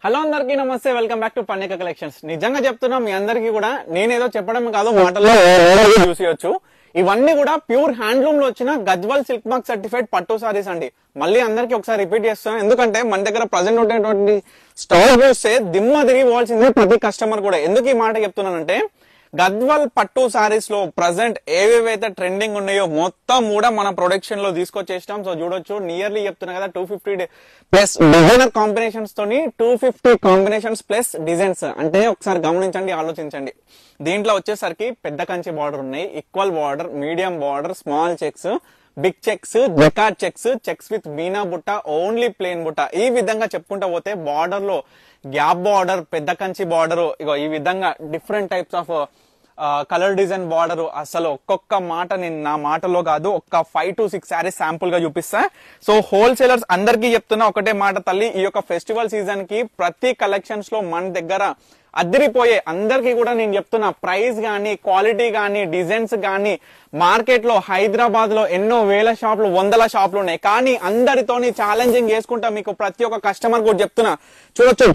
Hello అందరికీ నమస్తే, welcome back to పన్నిక collections. నిజంగా చెప్తున్నా మీ అందరికీ కూడా నేనేదో చెప్పడం కాదు, మాటల్లో చూసేయచ్చు. ఇవన్నీ కూడా ప్యూర్ హ్యాండ్లూమ్ లో వచ్చిన గద్వాల్ సిల్క్ మార్క్ సర్టిఫైడ్ పట్టు సారీస్ అండి. మళ్ళీ అందరికి ఒకసారి రిపీట్ చేస్తున్నాను, ఎందుకంటే మన దగ్గర ప్రజెంట్ ఉండేటువంటి స్టాక్ చూస్తే దిమ్మ తిరిగి పోవాల్సిందే ప్రతి కస్టమర్ కూడా. ఎందుకు ఈ మాట చెప్తున్నానంటే, గద్వాల్ పట్టు సారీస్ లో ప్రజెంట్ ఏవేవైతే ట్రెండింగ్ ఉన్నాయో మొత్తం కూడా మన ప్రొడక్షన్ లో తీసుకొచ్చేసినాం. సో చూడొచ్చు, నియర్లీ చెప్తున్నా కదా 250 ప్లస్ డిజైనర్ కాంబినేషన్స్ తోని 250 కాంబినేషన్స్ ప్లస్ డిజైన్స్. అంటే ఒకసారి గమనించండి, ఆలోచించండి. దీంట్లో వచ్చేసరికి పెద్ద కంచి బార్డర్ ఉన్నాయి, equal border, medium border, small checks, big checks, jacquard checks, checks with మీనా బుట్ట, ఓన్లీ ప్లేన్ బుట్ట. ఈ విధంగా చెప్పుకుంటూ పోతే బార్డర్ లో గ్యాప్ బార్డర్, పెద్ద కంచి బార్డర్, ఇగో ఈ విధంగా different types of colour design border. అసలు ఒక్కొక్క మాట నేను నా మాటలో కాదు, ఒక్క 5 to 6 శారీస్ శాంపుల్ గా చూపిస్తా. సో హోల్సేలర్స్ అందరికీ చెప్తున్నా ఒకటే మాట తల్లి, ఈ యొక్క ఫెస్టివల్ సీజన్ కి ప్రతి కలెక్షన్స్ లో మన దగ్గర అద్దరిపోయే అందరికీ కూడా నేను చెప్తున్నా, ప్రైస్ గానీ, క్వాలిటీ గానీ, డిజైన్స్ గానీ, మార్కెట్ లో హైదరాబాద్ లో ఎన్నో వేల షాపులు, వందల షాపులు ఉన్నాయి. కానీ అందరితోని ఛాలెంజింగ్ చేసుకుంటా మీకు ప్రతి ఒక్క కస్టమర్ కూడా చెప్తున్నా. చూడొచ్చు,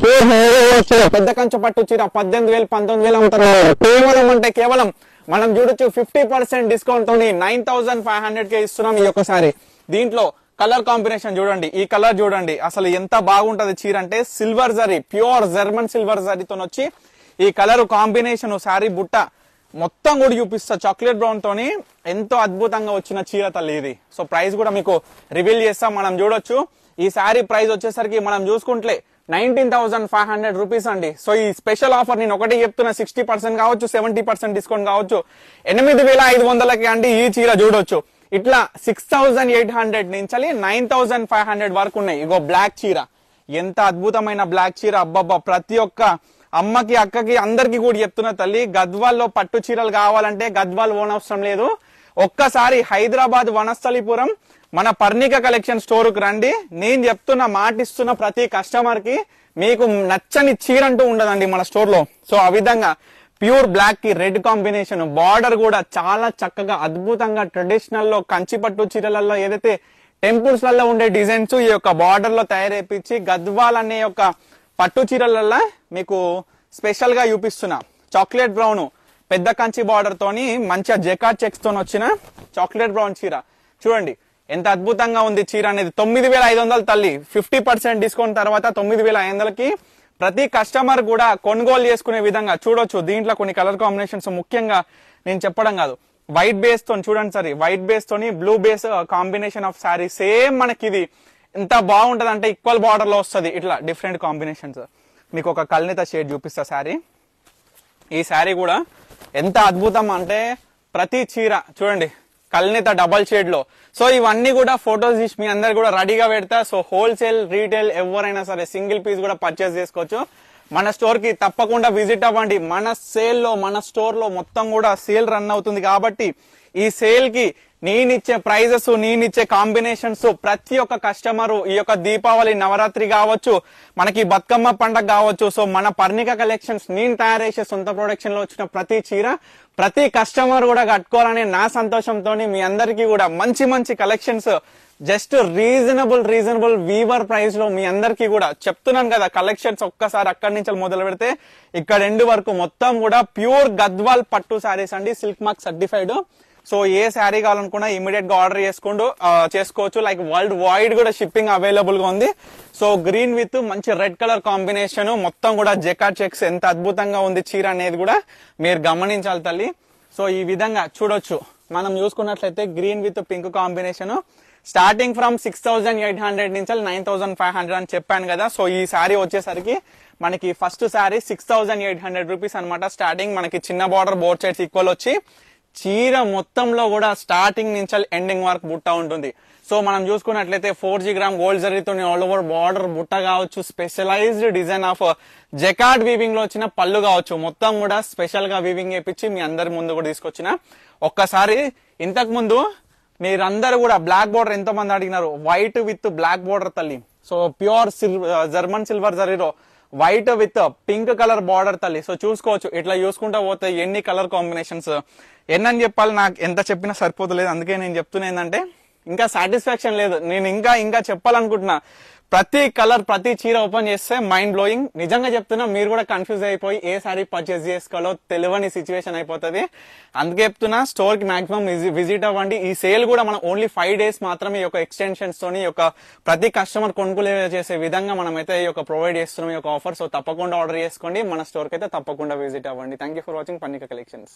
పెద్ద కంచ పట్టు చీర 18,000 19,000 అమ్ముతారు. కేవలం అంటే కేవలం మనం చూడొచ్చు 50% డిస్కౌంట్ తోని 9,500 కే ఇస్తున్నాం ఈ ఒక్కసారి. దీంట్లో కలర్ కాంబినేషన్ చూడండి, ఈ కలర్ చూడండి, అసలు ఎంత బాగుంటది చీర అంటే silver zari, pure German silver జరీతో వచ్చి ఈ కలర్ కాంబినేషన్ శారీ బుట్ట మొత్తం కూడా చూపిస్తా. చాక్లెట్ బ్రౌన్ తోని ఎంతో అద్భుతంగా వచ్చిన చీర తల్లి ఇది. సో ప్రైస్ కూడా మీకు రివీల్ చేస్తాం. మనం చూడొచ్చు, ఈ శారీ ప్రైస్ వచ్చేసరికి మనం చూసుకుంటే 19,500 రూపీస్ అండి. సో ఈ స్పెషల్ ఆఫర్ నేను ఒకటి చెప్తున్నా, 60% కావచ్చు, 70% డిస్కౌంట్ కావచ్చు, 8,500కి అండి ఈ చీర చూడొచ్చు. ఇట్లా 6,800 నుంచి 9,500 వరకు ఉన్నాయి. ఇగో బ్లాక్ చీర, ఎంత అద్భుతమైన బ్లాక్ చీర, అబ్బబ్బా! ప్రతి ఒక్క అమ్మకి, అక్కకి, అందరికి కూడా చెప్తున్నా తల్లి, గద్వాల్లో పట్టు చీరలు కావాలంటే గద్వాల్ ఓనవసరం లేదు. ఒక్కసారి హైదరాబాద్ వనస్థలిపురం మన పర్ణిక కలెక్షన్ స్టోర్ కు రండి. నేను చెప్తున్న, మాటిస్తున్న ప్రతి కస్టమర్ కి మీకు నచ్చని చీర అంటూ ఉండదండి మన స్టోర్ లో. సో ఆ విధంగా ప్యూర్ బ్లాక్ కి రెడ్ కాంబినేషన్, బార్డర్ కూడా చాలా చక్కగా అద్భుతంగా ట్రెడిషనల్ లో కంచి పట్టు చీరలలో ఏదైతే టెంపుల్స్ లలో ఉండే డిజైన్స్ ఈ యొక్క బార్డర్ లో తయారైపించి గద్వాల్ అనే యొక్క పట్టు చీరలలో మీకు స్పెషల్ గా చూపిస్తున్నా. చాక్లెట్ బ్రౌన్ పెద్ద కంచి బార్డర్ తోని మంచిగా జకార్డ్ చెక్స్ తోని వచ్చిన చాక్లెట్ బ్రౌన్ చీర చూడండి, ఎంత అద్భుతంగా ఉంది చీర అనేది. 9,500 తల్లి, 50% డిస్కౌంట్ తర్వాత 9,500కి ప్రతి కస్టమర్ కూడా కొనుగోలు చేసుకునే విధంగా చూడొచ్చు. దీంట్లో కొన్ని కలర్ కాంబినేషన్స్, ముఖ్యంగా నేను చెప్పడం కాదు, వైట్ బేస్ తో చూడండి సారీ, వైట్ బేస్ తోని blue base combination of sari same మనకి ఇది ఎంత బాగుంటది అంటే ఈక్వల్ బార్డర్ లో వస్తుంది. ఇట్లా డిఫరెంట్ కాంబినేషన్స్. మీకు ఒక కల్నేత షేడ్ చూపిస్తా శారీ. ఈ శారీ కూడా ఎంత అద్భుతం అంటే ప్రతి చీర చూడండి కల్నేత డబల్ షేడ్ లో. సో ఇవన్నీ కూడా ఫోటోస్ తీసి మీ అందరు కూడా రెడీగా పెడతా. సో హోల్సేల్, రీటైల్ ఎవరైనా సరే సింగిల్ పీస్ కూడా పర్చేస్ చేసుకోవచ్చు. మన స్టోర్ కి తప్పకుండా విజిట్ అవ్వండి. మన సేల్ లో, మన స్టోర్ లో మొత్తం కూడా సేల్ రన్ అవుతుంది కాబట్టి ఈ సేల్ కి నేనిచ్చే ప్రైజెస్, నేనిచ్చే కాంబినేషన్స్ ప్రతి ఒక్క కస్టమర్ ఈ యొక్క దీపావళి, నవరాత్రి కావచ్చు, మనకి బతుకమ్మ పండుగ కావచ్చు, సో మన పర్ణిక కలెక్షన్స్ నేను తయారు చేసే సొంత ప్రొడక్షన్ లో వచ్చిన ప్రతి చీర ప్రతి కస్టమర్ కూడా కట్టుకోవాలనే నా సంతోషంతో మీ అందరికీ కూడా మంచి మంచి collections just reasonable weaver price లో మీ అందరికీ కూడా చెప్తున్నాను కదా. కలెక్షన్స్ ఒక్కసారి అక్కడి నుంచి మొదలు పెడితే ఇక్కడ ఎండ్ వరకు మొత్తం కూడా ప్యూర్ గద్వాల్ పట్టు శారీస్ అండి, సిల్క్ మార్క్ సర్టిఫైడ్. సో ఏ శారీ కావాలనుకున్నా ఇమీడియట్ గా ఆర్డర్ చేసుకోవచ్చు. లైక్ వరల్డ్ వైడ్ కూడా షిప్పింగ్ అవైలబుల్ గా ఉంది. సో గ్రీన్ విత్ మంచి రెడ్ కలర్ కాంబినేషన్, మొత్తం కూడా జకార్డ్ చెక్స్, ఎంత అద్భుతంగా ఉంది చీర అనేది కూడా మీరు గమనించాలి తల్లి. సో ఈ విధంగా చూడొచ్చు, మనం చూసుకున్నట్లయితే green with pink combination starting from 6,800 నుంచి 9,500 అని చెప్పాను కదా. సో ఈ శారీ వచ్చేసరికి మనకి ఫస్ట్ శారీ 6,800 రూపీస్ అనమాట. స్టార్టింగ్ మనకి చిన్న బార్డర్, బోత్ సైడ్స్ ఈక్వల్ వచ్చి చీర మొత్తంలో కూడా స్టార్టింగ్ నుంచి ఎండింగ్ వరకు బుట్ట ఉంటుంది. సో మనం చూసుకున్నట్లయితే 4G గ్రామ్ గోల్డ్ జరీతో ఆల్ ఓవర్ బార్డర్ బుట్ట కావచ్చు, specialized design of jacquard weaving లో వచ్చిన పళ్ళు కావచ్చు, మొత్తం కూడా స్పెషల్ గా వీవింగ్ చేపించి మీ అందరి ముందు కూడా తీసుకొచ్చిన. ఒక్కసారి ఇంతకు ముందు మీరందరూ కూడా బ్లాక్ బార్డర్ ఎంతో మంది అడిగినారు, వైట్ విత్ బ్లాక్ బార్డర్ తల్లి. సో ప్యూర్ జర్మన్ సిల్వర్ జరీలో white with pink colour border తల్లి. సో చూసుకోవచ్చు, ఇట్లా చూసుకుంటా పోతే ఎన్ని కలర్ కాంబినేషన్స్ ఎన్నని చెప్పాలి, నాకు ఎంత చెప్పినా సరిపోతలేదు. అందుకే నేను చెప్తున్నా ఏంటంటే ఇంకా సాటిస్ఫాక్షన్ లేదు, నేను ఇంకా చెప్పాలనుకుంటున్నా. ప్రతి కలర్ ప్రతి చీర ఓపెన్ చేస్తే మైండ్ బ్లోయింగ్. నిజంగా చెప్తున్నా, మీరు కూడా కన్ఫ్యూజ్ అయిపోయి ఏ సారీ పర్చేస్ చేసుకోవాలో తెలియని సిచ్యువేషన్ అయిపోతుంది. అందుకే చెప్తున్నా, స్టోర్ కి మాక్సిమం విజిట్ అవ్వండి. ఈ సేల్ కూడా మనం ఓన్లీ 5 days మాత్రమే ఈ యొక్క ఎక్స్టెన్షన్స్ తోని ప్రతి కస్టమర్ కొనుగోలు చేసే విధంగా మనం అయితే ఈ యొక్క ప్రొవైడ్ చేస్తున్నాం ఈ యొక్క ఆఫర్. సో తప్పకుండా ఆర్డర్ చేసుకోండి, మన స్టోర్ కి అయితే తప్పకుండా విజిట్ అవ్వండి. Thank you for watching Pannika collections.